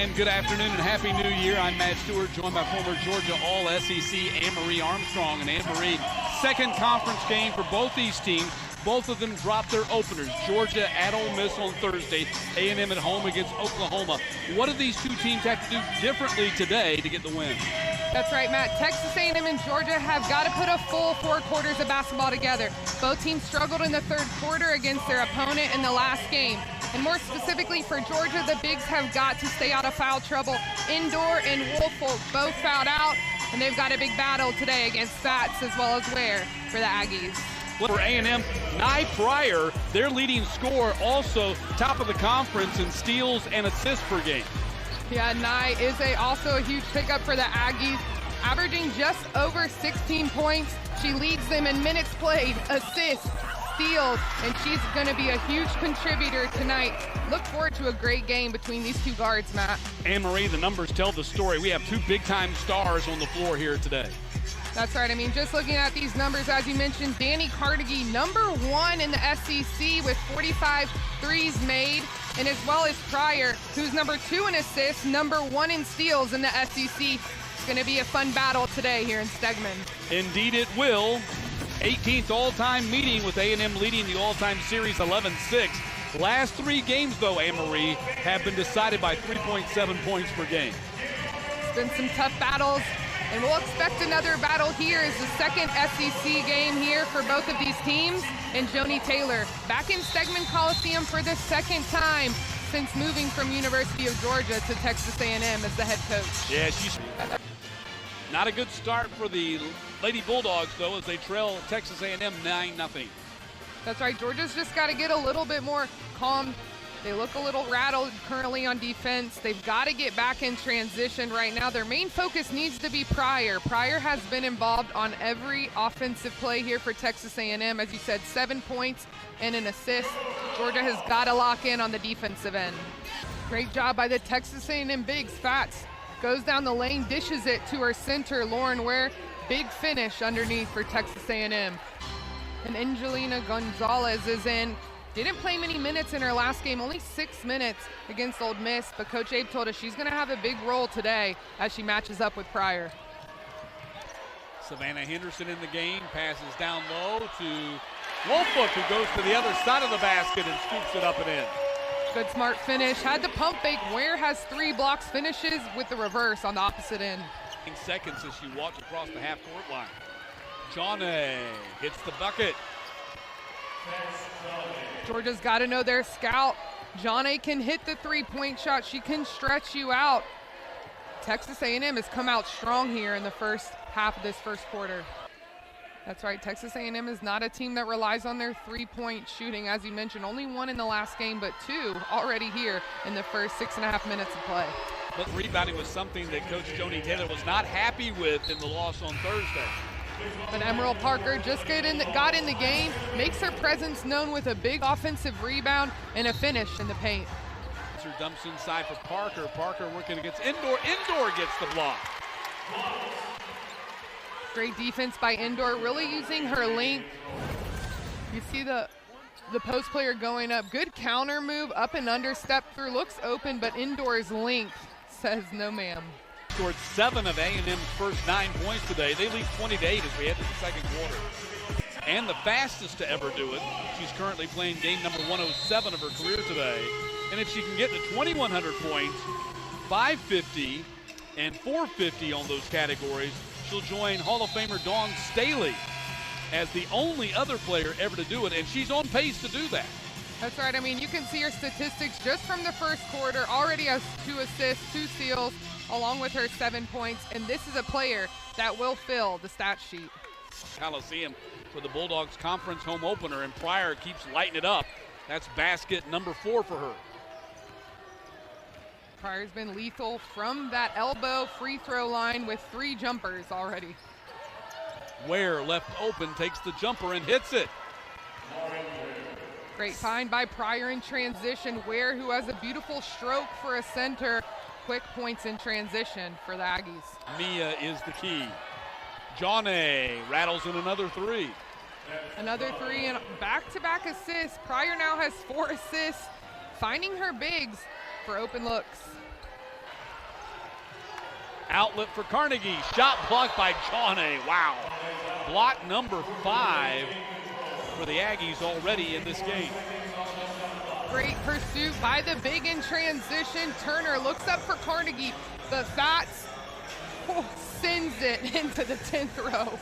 And good afternoon and Happy New Year. I'm Matt Stewart, joined by former Georgia All-SEC Anne-Marie Armstrong. And Anne-Marie, second conference game for both these teams. Both of them dropped their openers. Georgia at Ole Miss on Thursday, A&M at home against Oklahoma. What do these two teams have to do differently today to get the win? That's right, Matt. Texas A&M and Georgia have got to put a full 4 quarters of basketball together. Both teams struggled in the third quarter against their opponent in the last game. And more specifically for Georgia, the bigs have got to stay out of foul trouble. Indoor and Woolfolk both fouled out, and they've got a big battle today against Fats as well as Ware for the Aggies. For A&M, Nye Pryor, their leading scorer, also top of the conference in steals and assists per game. Yeah, Nye is also a huge pickup for the Aggies, averaging just over 16 points. She leads them in minutes played, assists, steals, and she's going to be a huge contributor tonight. Look forward to a great game between these two guards, Matt. Anne-Marie, the numbers tell the story. We have two big-time stars on the floor here today. That's right. I mean, just looking at these numbers, as you mentioned, Danny Carnegie, #1 in the SEC with 45 threes made, and as well as Pryor, who's #2 in assists, #1 in steals in the SEC. It's going to be a fun battle today here in Stegman. Indeed it will. 18th all-time meeting with A&M leading the all-time series 11-6. Last 3 games, though, Anne-Marie, have been decided by 3.7 points per game. It's been some tough battles. And we'll expect another battle here as the second SEC game here for both of these teams. And Joni Taylor back in Stegman Coliseum for the second time since moving from University of Georgia to Texas A&M as the head coach. Yeah, she's not a good start for the Lady Bulldogs, though, as they trail Texas A&M 9-0. That's right. Georgia's just got to get a little bit more calm. They look a little rattled currently on defense. They've got to get back in transition right now. Their main focus needs to be Pryor. Pryor has been involved on every offensive play here for Texas A&M. As you said, 7 points and an assist. Georgia has got to lock in on the defensive end. Great job by the Texas A&M bigs. Fats goes down the lane, dishes it to her center, Lauren Ware. Big finish underneath for Texas A&M. And Angelina Gonzalez is in. Didn't play many minutes in her last game, only 6 minutes against Ole Miss, but Coach Abe told us she's going to have a big role today as she matches up with Pryor. Savannah Henderson in the game, passes down low to Woolfolk, who goes to the other side of the basket and scoops it up and in. Good smart finish, had the pump fake. Ware has 3 blocks, finishes with the reverse on the opposite end. Seconds as she walks across the half-court line. Joni hits the bucket. Georgia's got to know their scout. Joni can hit the 3-point shot. She can stretch you out. Texas A&M has come out strong here in the first half of this first quarter. That's right, Texas A&M is not a team that relies on their 3-point shooting. As you mentioned, only 1 in the last game, but 2 already here in the first 6.5 minutes of play. But rebounding was something that Coach Joni Taylor was not happy with in the loss on Thursday. But Emerald Parker just got in the game, makes her presence known with a big offensive rebound and a finish in the paint. Her dumps inside for Parker. Parker working against Indoor. Indoor gets the block. Great defense by Indoor, really using her length. You see the post player going up. Good counter move, up and under, step through, looks open, but Indoor's length says no ma'am. Scored 7 of A&M's first 9 points today. They lead 20-8 as we head to the second quarter. And the fastest to ever do it. She's currently playing game number 107 of her career today. And if she can get to 2,100 points, 550 and 450 on those categories, she'll join Hall of Famer Dawn Staley as the only other player ever to do it, and she's on pace to do that. That's right. I mean, you can see her statistics just from the first quarter. Already has 2 assists, 2 steals, along with her 7 points, and this is a player that will fill the stat sheet. Coliseum for the Bulldogs conference home opener, and Pryor keeps lighting it up. That's basket number 4 for her. Pryor's been lethal from that elbow free throw line with 3 jumpers already. Ware left open, takes the jumper and hits it. Great find by Pryor in transition. Ware, who has a beautiful stroke for a center. Quick points in transition for the Aggies. Mia is the key. Joni rattles in another 3. Another 3 and back-to-back assists. Pryor now has 4 assists, finding her bigs for open looks. Outlet for Carnegie. Shot blocked by Joni. Wow. Block number 5 for the Aggies already in this game. Great pursuit by the big in transition. Turner looks up for Carnegie, but Fats sends it into the 10th row.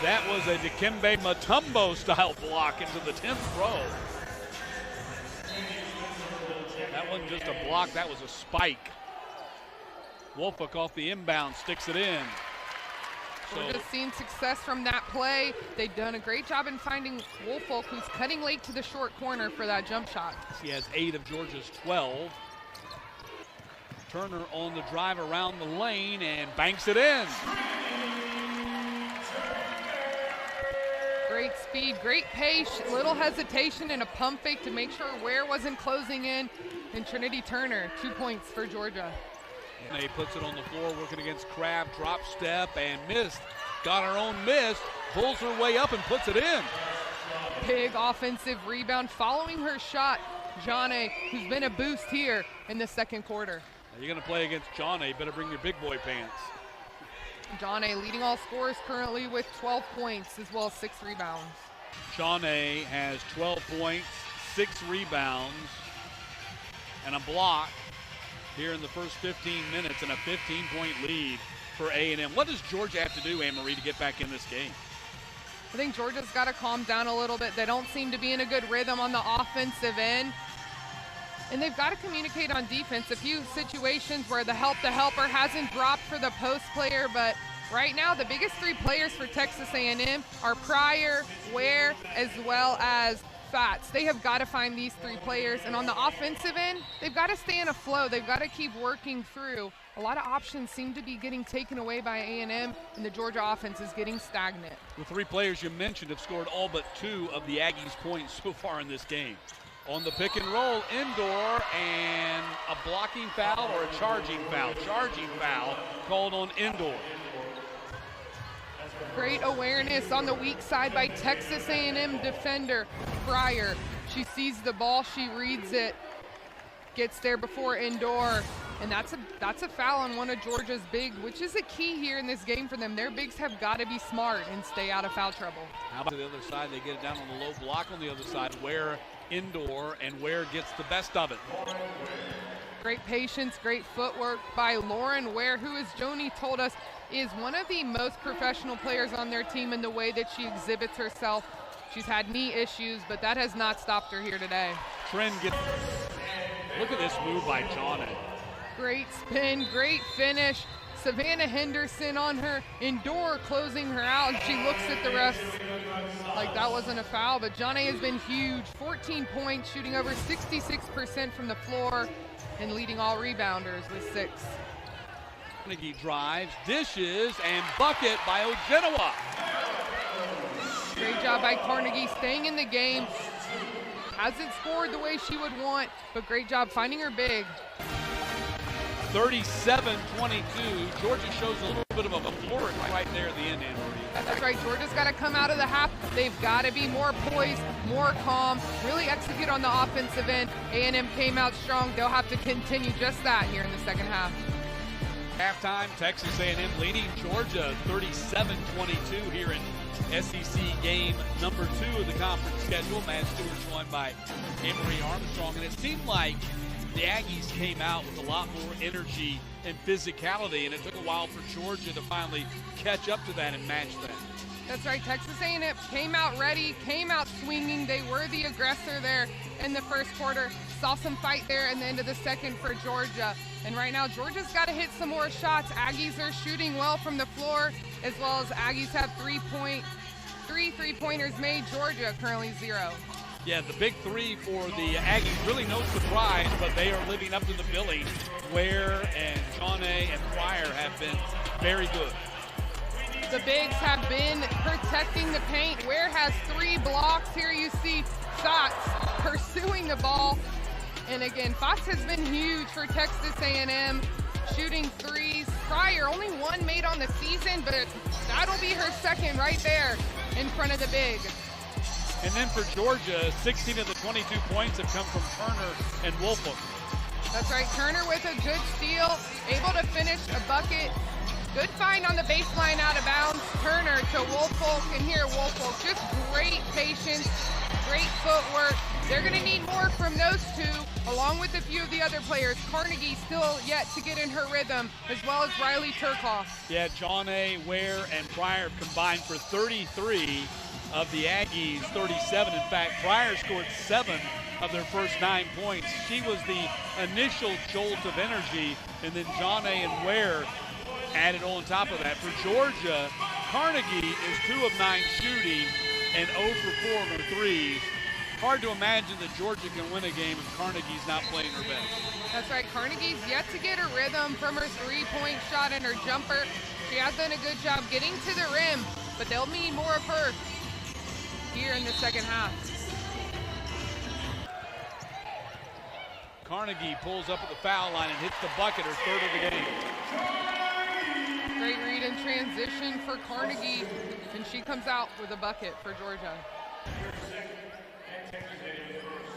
That was a Dikembe Mutombo style block into the 10th row. That wasn't just a block, that was a spike. Wolfhook off the inbound, sticks it in. Georgia's seen success from that play. They've done a great job in finding Wolfhook, who's cutting late to the short corner for that jump shot. He has 8 of Georgia's 12. Turner on the drive around the lane and banks it in. Great speed, great pace, little hesitation and a pump fake to make sure Ware wasn't closing in. And Trinity Turner, 2 points for Georgia. And he puts it on the floor, working against Crabb, drop step and missed. Got her own miss, pulls her way up and puts it in. Big offensive rebound following her shot. Joni, who's been a boost here in the second quarter. Now you're gonna play against Joni, better bring your big boy pants. Joni leading all scorers currently with 12 points as well as 6 rebounds. Joni has 12 points, 6 rebounds, and a block here in the first 15 minutes, and a 15-point lead for A&M. What does Georgia have to do, Anne-Marie, to get back in this game? I think Georgia's got to calm down a little bit. They don't seem to be in a good rhythm on the offensive end. And they've got to communicate on defense. A few situations where the helper hasn't dropped for the post player, but right now the biggest 3 players for Texas A&M are Pryor, Ware, as well as Fats. They have got to find these 3 players, and on the offensive end, they've got to stay in a flow. They've got to keep working through. A lot of options seem to be getting taken away by A&M, and the Georgia offense is getting stagnant. The 3 players you mentioned have scored all but 2 of the Aggies' points so far in this game. On the pick and roll, indoor, and a blocking foul or a charging foul. Charging foul called on indoor. Great awareness on the weak side by Texas A&M defender Pryor. She sees the ball, she reads it, gets there before indoor, and that's a foul on one of Georgia's big, which is a key here in this game for them. Their bigs have got to be smart and stay out of foul trouble. How about the other side? They get it down on the low block on the other side. Ware indoor, and Ware gets the best of it. Great patience, great footwork by Lauren Ware, who, as Joni told us, is one of the most professional players on their team in the way that she exhibits herself. She's had knee issues, but that has not stopped her here today. Trend gets. Look at this move by Joni. Great spin, great finish. Savannah Henderson on her indoor, closing her out, and she looks at the refs like that wasn't a foul, but Joni has been huge. 14 points, shooting over 66% from the floor, and leading all rebounders with 6. Carnegie drives, dishes, and bucket by Ojenowa. Great job by Carnegie staying in the game. Hasn't scored the way she would want, but great job finding her big. 37-22. Georgia shows a little bit of a flourish right there at the end, Anne-Marie. That's right. Georgia's got to come out of the half. They've got to be more poised, more calm, really execute on the offensive end. A&M came out strong. They'll have to continue just that here in the second half. Halftime, Texas A&M leading Georgia 37-22 here in SEC game number 2 of the conference schedule. Matt Stewart joined by Anne-Marie Armstrong, and it seemed like the Aggies came out with a lot more energy and physicality, and it took a while for Georgia to finally catch up to that and match that. That's right. Texas A&M came out ready, came out swinging. They were the aggressor there in the first quarter. Saw some fight there in the end of the second for Georgia. And right now, Georgia's got to hit some more shots. Aggies are shooting well from the floor, as well as Aggies have 3 three-pointers made. Georgia currently 0. Yeah, the big 3 for the Aggies, really no surprise, but they are living up to the billing. Ware and Joni and Pryor have been very good. The bigs have been protecting the paint. Ware has 3 blocks. Here you see Fox pursuing the ball. And again, Fox has been huge for Texas A&M, shooting 3s. Pryor, only 1 made on the season, but that'll be her second right there in front of the big. And then for Georgia, 16 of the 22 points have come from Turner and Wolfhook. That's right, Turner with a good steal, able to finish a bucket. Good find on the baseline out of bounds. Turner to Woolfolk, and here Woolfolk, just great patience, great footwork. They're gonna need more from those two, along with a few of the other players. Carnegie still yet to get in her rhythm, as well as Riley Turkoff. Yeah, Joni, Ware, and Pryor combined for 33 of the Aggies' 37. In fact, Pryor scored 7 of their first 9 points. She was the initial jolt of energy, and then Joni and Ware added on top of that. For Georgia, Carnegie is 2 of 9 shooting and 0 for 4 of her threes. Hard to imagine that Georgia can win a game if Carnegie's not playing her best. That's right, Carnegie's yet to get her rhythm from her three-point shot and her jumper. She has done a good job getting to the rim, but they'll need more of her here in the second half. Carnegie pulls up at the foul line and hits the bucket, her 3rd of the game. Great read in transition for Carnegie, and she comes out with a bucket for Georgia.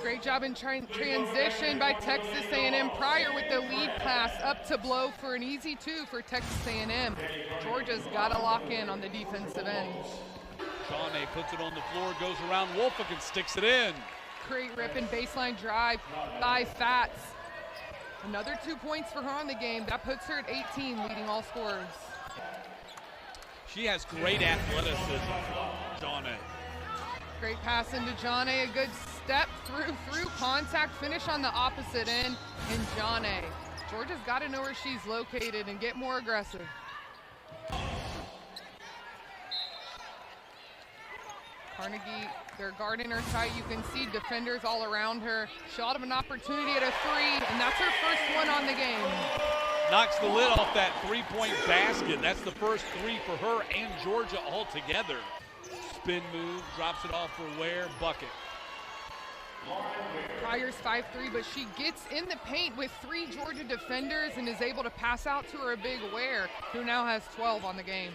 Great job in transition by Texas A&M. Pryor with the lead pass up to Blow for an easy 2 for Texas A&M. Georgia's got to lock in on the defensive end. Joni puts it on the floor, goes around Woolfolk and sticks it in. Great rip and baseline drive by Fats. Another 2 points for her on the game. That puts her at 18, leading all scorers. She has great athleticism, Joni. Great pass into Joni, a good step through contact, finish on the opposite end, and Joni. Georgia's got to know where she's located and get more aggressive. Carnegie, they're guarding her tight. You can see defenders all around her. She'll have an opportunity at a 3, and that's her first one on the game. Knocks the lid off that 3-point basket. That's the first 3 for her and Georgia all together. Spin move, drops it off for Ware, bucket. Pryor's 5'3", but she gets in the paint with 3 Georgia defenders and is able to pass out to her big Ware, who now has 12 on the game.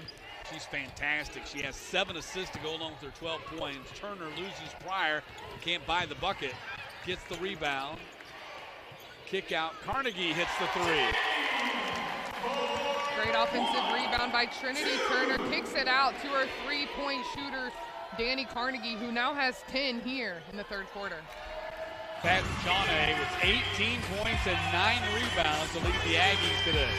She's fantastic. She has 7 assists to go along with her 12 points. Turner loses Pryor, can't buy the bucket, gets the rebound. Kick out, Carnegie hits the 3. Great offensive rebound by Trinity. Turner kicks it out to her 3-point shooter, Danny Carnegie, who now has 10 here in the 3rd quarter. Pat Joni with 18 points and 9 rebounds to lead the Aggies today.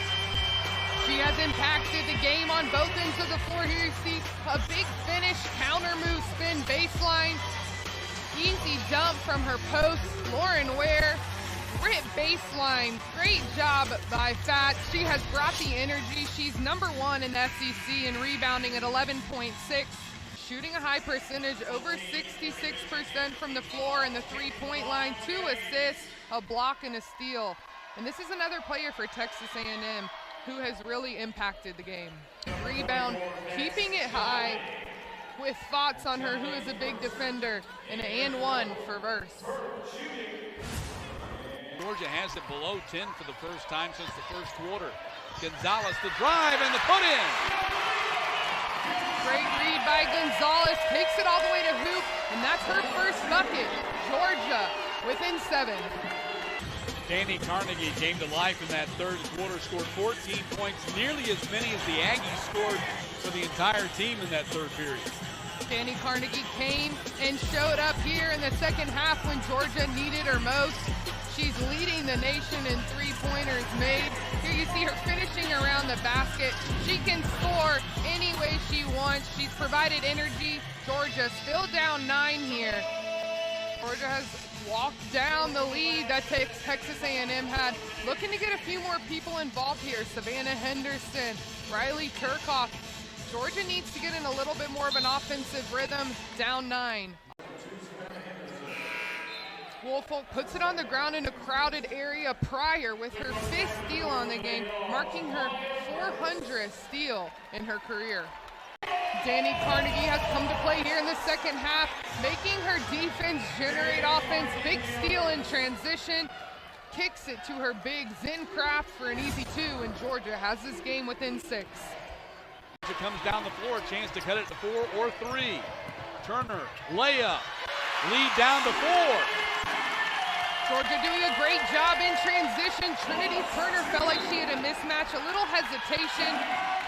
She has impacted the game on both ends of the floor. Here you see a big finish, counter move, spin, baseline. Easy dump from her post. Lauren Ware, rip baseline. Great job by Fat. She has brought the energy. She's #1 in the SEC in rebounding at 11.6. Shooting a high percentage, over 66% from the floor and the 3-point line. 2 assists, a block, and a steal. And this is another player for Texas A&M who has really impacted the game. Rebound, keeping it high with thoughts on her, who is a big defender, and an and 1 for Verse. Georgia has it below 10 for the first time since the 1st quarter. Gonzalez, the drive and the put-in. Great read by Gonzalez, takes it all the way to hoop, and that's her first bucket. Georgia within 7. Danny Carnegie came to life in that 3rd quarter, scored 14 points, nearly as many as the Aggies scored for the entire team in that 3rd period. Danny Carnegie came and showed up here in the 2nd half when Georgia needed her most. She's leading the nation in 3-pointers made. Here you see her finishing around the basket. She can score any way she wants. She's provided energy. Georgia still down 9 here. Georgia has walked down the lead that Texas A&M had. Looking to get a few more people involved here. Savannah Henderson, Riley Turkoff. Georgia needs to get in a little bit more of an offensive rhythm, down 9. Woolfolk puts it on the ground in a crowded area. Pryor with her 5th steal on the game, marking her 400th steal in her career. Danny Carnegie has come to play here in the 2nd half, making her defense generate offense. Big steal in transition, kicks it to her big Zencraft for an easy 2, and Georgia has this game within 6. It comes down the floor, a chance to cut it to 4 or 3. Turner, layup, lead down to 4. Georgia doing a great job in transition. Trinity Turner felt like she had a mismatch, a little hesitation.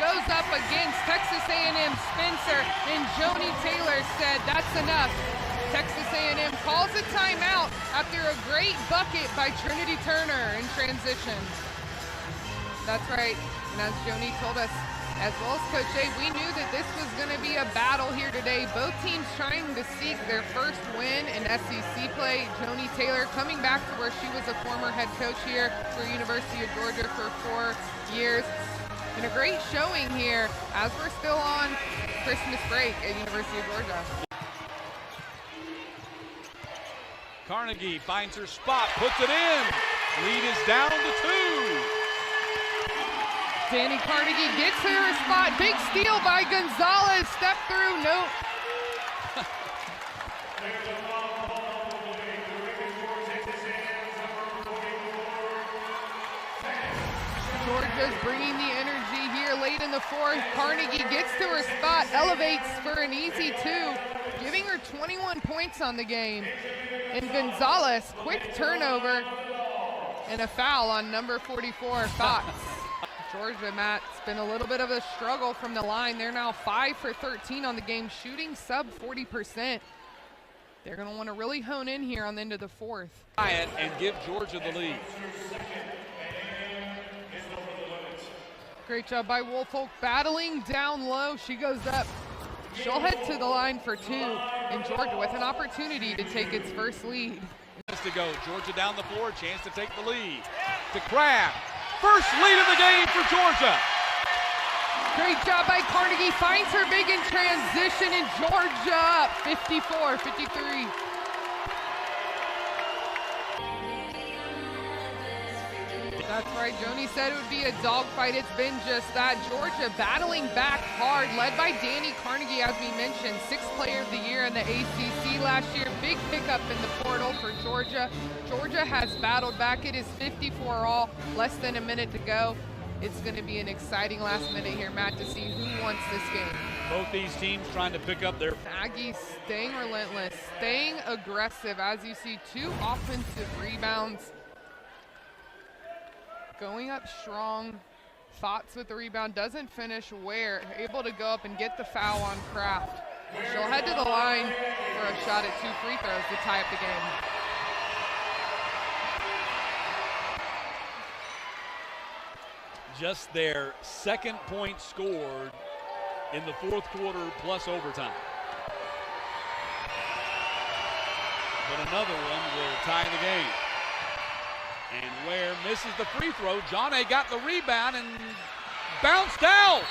Goes up against Texas A&M Spencer, and Joni Taylor said, that's enough. Texas A&M calls a timeout after a great bucket by Trinity Turner in transition. That's right, and as Joni told us, as well as Coach A, we knew that this was going to be a battle here today. Both teams trying to seek their first win in SEC play. Joni Taylor coming back to where she was a former head coach here for University of Georgia for 4 years. And a great showing here as we're still on Christmas break at University of Georgia. Carnegie finds her spot, puts it in. Lead is down to 2. Danny Carnegie gets her spot. Big steal by Gonzalez. Step through, no. Georgia's bringing the energy here late in the fourth. Carnegie gets to her spot, elevates for an easy 2, giving her 21 points on the game. And Gonzalez, quick turnover and a foul on number 44, Fox. Georgia, Matt, it's been a little bit of a struggle from the line. They're now 5 for 13 on the game, shooting sub 40%. They're going to want to really hone in here on the end of the fourth. And give Georgia the lead. Great job by Woolfolk battling down low. She goes up. She'll head to the line for 2. And Georgia with an opportunity to take its first lead. To go. Georgia down the floor, chance to take the lead. To Craft. First lead of the game for Georgia. Great job by Carnegie. Finds her big in transition, and Georgia up 54-53. That's right, Joni said it would be a dogfight. It's been just that. Georgia battling back hard, led by Danny Carnegie, as we mentioned, 6th player of the year in the ACC last year. Big pickup in the portal for Georgia. Georgia has battled back. It is 54 all, less than a minute to go. It's going to be an exciting last minute here, Matt, to see who wants this game. Both these teams trying to pick up their... Aggies staying relentless, staying aggressive, as you see 2 offensive rebounds. Going up strong. Thoughts with the rebound, doesn't finish. Ware able to go up and get the foul on Kraft. She'll head to the line for a shot at 2 free throws to tie up the game. Just their 2nd point scored in the 4th quarter plus overtime. But another one will tie the game. And Ware misses the free throw. Joni got the rebound and bounced out.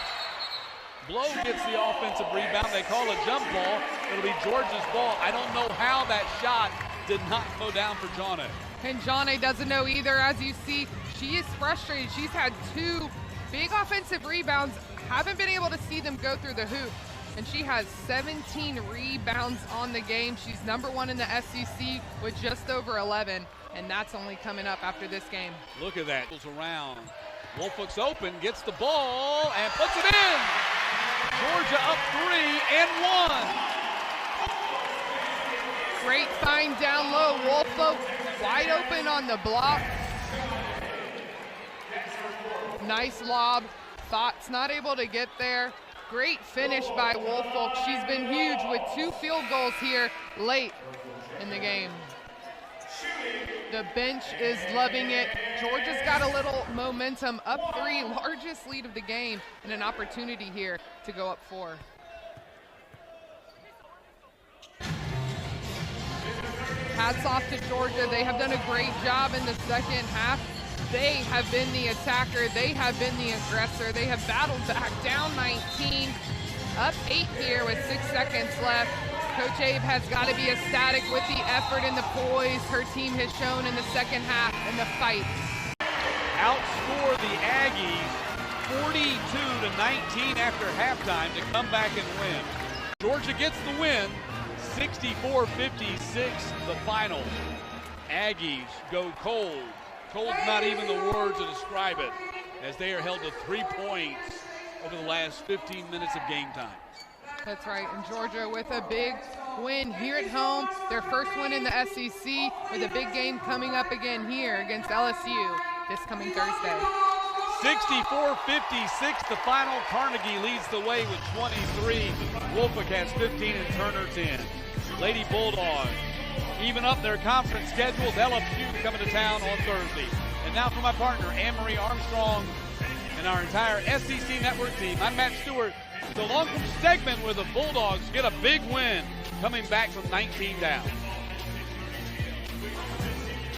Blow gets the offensive rebound. They call a jump ball. It'll be Georgia's ball. I don't know how that shot did not go down for Joni. And Joni doesn't know either. As you see, she is frustrated. She's had 2 big offensive rebounds. Haven't been able to see them go through the hoop. And she has 17 rebounds on the game. She's number 1 in the SEC with just over 11. And that's only coming up after this game. Look at that. Goes around. Woolfolk's open, gets the ball, and puts it in. Georgia up 3 and 1. Great find down low. Woolfolk wide open on the block. Nice lob. Thoughts not able to get there. Great finish by Woolfolk. She's been huge with 2 field goals here late in the game. The bench is loving it. Georgia's got a little momentum, up 3, largest lead of the game, and an opportunity here to go up 4. Hats off to Georgia. They have done a great job in the second half. They have been the attacker. They have been the aggressor. They have battled back, down 19, up 8 here with 6 seconds left. Coach Abe has got to be ecstatic with the effort and the poise her team has shown in the second half and the fight. Outscore the Aggies 42-19 after halftime to come back and win. Georgia gets the win, 64-56 the final. Aggies go cold. Cold's not even the word to describe it, as they are held to 3 points over the last 15 minutes of game time. That's right, and Georgia with a big win here at home, their first win in the SEC, with a big game coming up again here against LSU this coming Thursday. 64-56 the final. Carnegie leads the way with 23. Woolfolk has 15 and Turner 10. Lady Bulldogs even up their conference schedule. LSU coming to town on Thursday. And now for my partner, Anne-Marie Armstrong, and our entire SEC Network team. I'm Matt Stewart. The long-term segment where the Bulldogs get a big win, coming back from 19 down.